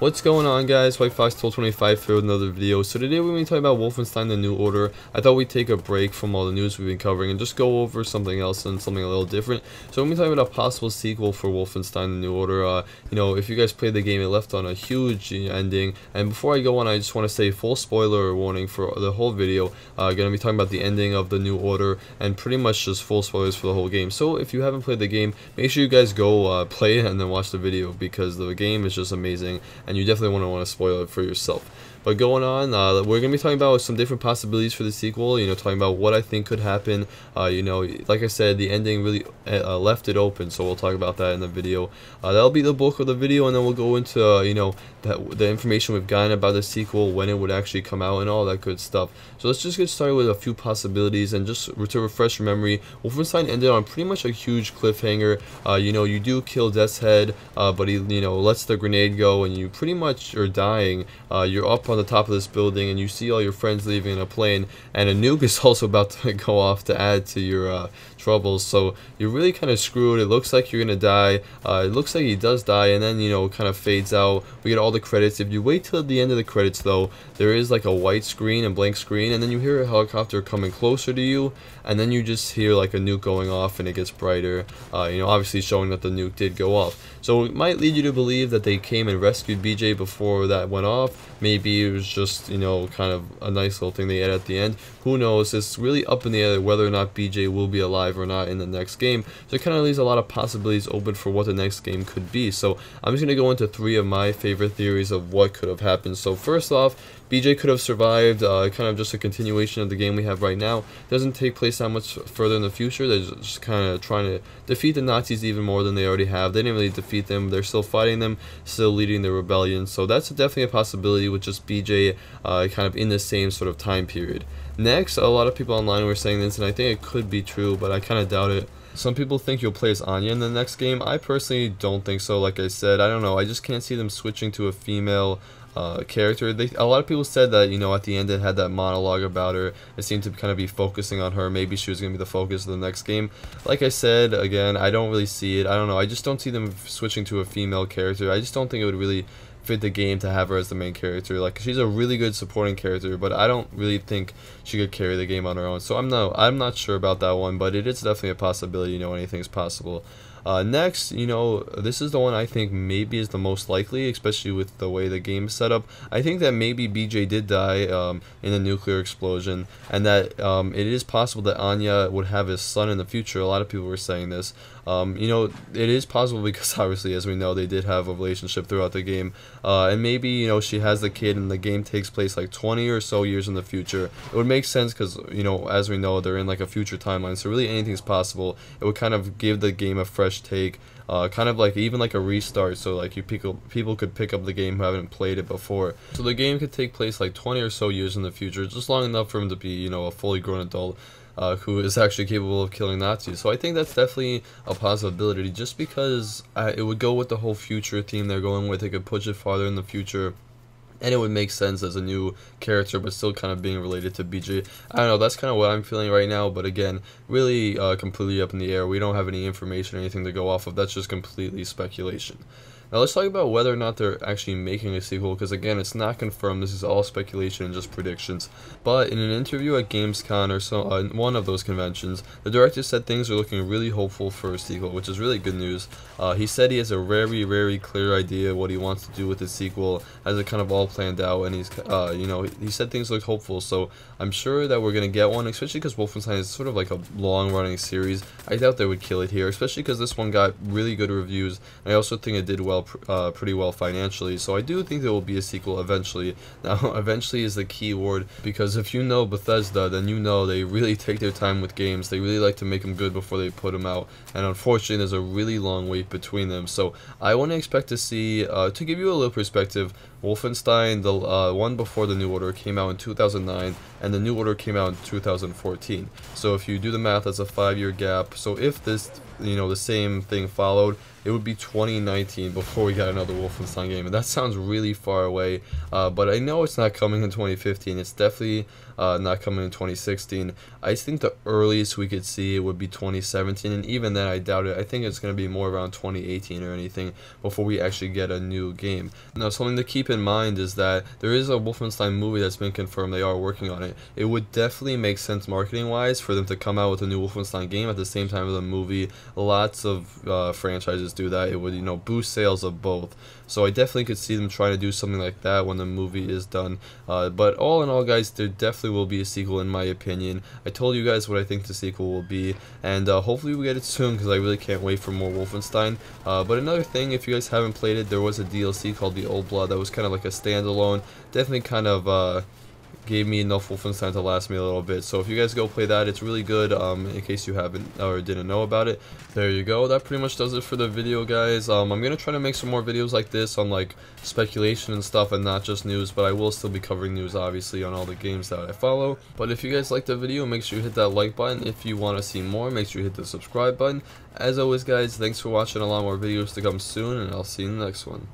What's going on, guys? White Fox 1225 for another video. So today we're going to be talking about Wolfenstein the New Order. I thought we'd take a break from all the news we've been covering and just go over something else and something a little different. So we're going to be talking about a possible sequel for Wolfenstein the New Order. If you guys played the game, it left on a huge ending. And before I go on, I just want to say full spoiler warning for the whole video. Going to be talking about the ending of the New Order and pretty much just full spoilers for the whole game. So if you haven't played the game, make sure you guys go play it and then watch the video, because the game is just amazing and you definitely want to spoil it for yourself. But going on, we're going to be talking about some different possibilities for the sequel, talking about what I think could happen. Like I said, the ending really left it open, so we'll talk about that in the video. That'll be the bulk of the video, and then we'll go into, the information we've gotten about the sequel, when it would actually come out, and all that good stuff. So let's just get started with a few possibilities, and just to refresh your memory, Wolfenstein ended on pretty much a huge cliffhanger. You do kill Death's Head, but he, lets the grenade go, and you pretty much are dying. You're up on the top of this building, and you see all your friends leaving in a plane, and a nuke is also about to go off to add to your troubles. So you're really kind of screwed. It looks like you're gonna die. It looks like he does die, and then kind of fades out. We get all the credits. If you wait till the end of the credits, though, there is like a white screen and blank screen, and then you hear a helicopter coming closer to you, and then you just hear like a nuke going off, and it gets brighter. Obviously showing that the nuke did go off. So it might lead you to believe that they came and rescued BJ before that went off. Maybe it was just, kind of a nice little thing they had at the end. Who knows? It's really up in the air whether or not BJ will be alive or not in the next game. So it kind of leaves a lot of possibilities open for what the next game could be. So I'm just going to go into 3 of my favorite theories of what could have happened. So first off, BJ could have survived, kind of just a continuation of the game we have right now. It doesn't take place that much further in the future. They're just kind of trying to defeat the Nazis even more than they already have. They didn't really defeat them. They're still fighting them, still leading the rebellion. So that's definitely a possibility with just BJ kind of in the same sort of time period. Next, a lot of people online were saying this, and I think it could be true, but I kind of doubt it. Some people think you'll play as Anya in the next game. I personally don't think so. Like I said, I don't know. I just can't see them switching to a female character. A lot of people said that, at the end it had that monologue about her. It seemed to kind of be focusing on her. Maybe she was going to be the focus of the next game. Like I said, again, I don't really see it. I don't know. I just don't see them switching to a female character. I just don't think it would really fit the game to have her as the main character. Like, she's a really good supporting character, but I don't really think she could carry the game on her own. So I'm not sure about that one, but it is definitely a possibility. Anything's possible. Next, this is the one I think maybe is the most likely, especially with the way the game's set up. I think that maybe BJ did die in a nuclear explosion, and that it is possible that Anya would have his son in the future. A lot of people were saying this. It is possible because obviously, as we know, they did have a relationship throughout the game, and maybe she has the kid and the game takes place like 20 or so years in the future. It would make sense because as we know, they're in like a future timeline, so really anything's possible. It would kind of give the game a fresh take, kind of like even like a restart, so like people could pick up the game who haven't played it before. So the game could take place like 20 or so years in the future, just long enough for him to be a fully grown adult who is actually capable of killing Nazis. So I think that's definitely a possibility, just because it would go with the whole future theme they're going with. It could push it farther in the future, and it would make sense as a new character, but still kind of being related to BJ. I don't know, that's kind of what I'm feeling right now, but again, really completely up in the air. We don't have any information or anything to go off of. That's just completely speculation. Now let's talk about whether or not they're actually making a sequel, because again, it's not confirmed. This is all speculation and just predictions. But in an interview at Gamescom or one of those conventions, the director said things are looking really hopeful for a sequel, which is really good news. He said he has a very, very clear idea what he wants to do with the sequel, has it kind of all planned out, and he's, he said things look hopeful. So I'm sure that we're gonna get one, especially because Wolfenstein is sort of like a long-running series. I doubt they would kill it here, especially because this one got really good reviews, and I also think it did pretty well financially. So I do think there will be a sequel eventually. Now, eventually is the key word, because if you know Bethesda, then they really take their time with games. They really like to make them good before they put them out, and unfortunately there's a really long wait between them. So I want to expect to see, to give you a little perspective, Wolfenstein, the one before the New Order, came out in 2009, and the New Order came out in 2014. So if you do the math, that's a 5-year gap. So if this, the same thing followed, it would be 2019 before we got another Wolfenstein game, and that sounds really far away, but I know it's not coming in 2015. It's definitely not coming in 2016. I think the earliest we could see it would be 2017, and even then I doubt it. I think it's going to be more around 2018 or anything before we actually get a new game. Now, something to keep in mind is that there is a Wolfenstein movie that's been confirmed. They are working on it. It would definitely make sense marketing wise for them to come out with a new Wolfenstein game at the same time as a movie. Lots of franchises do that. It would, you know, boost sales of both. So I definitely could see them trying to do something like that when the movie is done. But all in all, guys, there definitely will be a sequel in my opinion. I told you guys what I think the sequel will be, and hopefully we get it soon because I really can't wait for more Wolfenstein. But another thing, if you guys haven't played it, there was a DLC called The Old Blood that was kind of like a standalone. Definitely kind of gave me enough Wolfenstein to last me a little bit. So if you guys go play that, it's really good, in case you haven't or didn't know about it. There you go. That pretty much does it for the video, guys. I'm going to try to make some more videos like this on like speculation and stuff and not just news, but I will still be covering news obviously on all the games that I follow. But if you guys like the video, make sure you hit that like button. If you want to see more, make sure you hit the subscribe button. As always, guys, thanks for watching. A lot more videos to come soon, and I'll see you in the next one.